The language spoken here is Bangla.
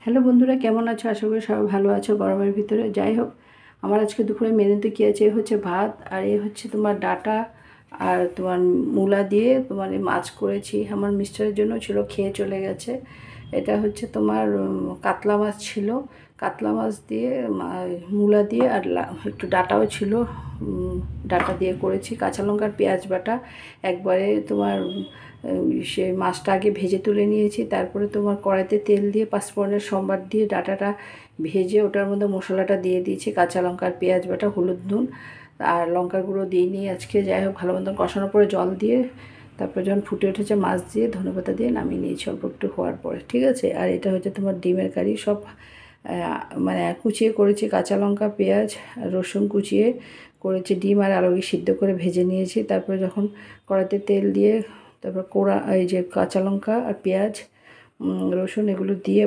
হ্যালো বন্ধুরা, কেমন আছো? আশা করি সবাই ভালো আছো গরমের ভিতরে। যাই হোক, আমার আজকে দুপুরে মেনুতে কী আছে, হচ্ছে ভাত, আর হচ্ছে তোমার ডাঁটা আর তোমার মূলা দিয়ে তোমার মাছ করেছি। আমার মিস্টারের জন্য ছিল, খেয়ে চলে গেছে। এটা হচ্ছে তোমার কাতলা মাছ ছিল, কাতলা মাছ দিয়ে মূলা দিয়ে আর একটু ডাঁটাও ছিল, ডাঁটা দিয়ে করেছি। কাঁচা লঙ্কার পেঁয়াজ বাটা একবারে তোমার সে মাছটা আগে ভেজে তুলে নিয়েছি, তারপরে তোমার কড়াইতে তেল দিয়ে পাঁচফোড়নের সম্বার দিয়ে ডাঁটাটা ভেজে ওটার মধ্যে মশলাটা দিয়ে দিয়েছি, কাঁচা লঙ্কার পেঁয়াজ বাটা, হলুদ, নুন আর লঙ্কার গুঁড়ো দিয়ে নিয়ে আজকে যাই হোক ভালো মতন কষানোর পরে জল দিয়ে তারপরে যখন ফুটে উঠেছে মাছ দিয়ে ধনেপাতা দিয়ে নামিয়ে নিয়েছি অল্প একটু হওয়ার পরে, ঠিক আছে। আর এটা হচ্ছে তোমার ডিমের কারি, সব মানে কুচিয়ে করেছি, কাঁচা লঙ্কা পেঁয়াজ রসুন কুচিয়ে করেছি, ডিম আর আলুকে সিদ্ধ করে ভেজে নিয়েছি। তারপরে যখন কড়াইতে তেল দিয়ে তারপর এই যে কাঁচা লঙ্কা আর পেঁয়াজ রসুন এগুলো দিয়ে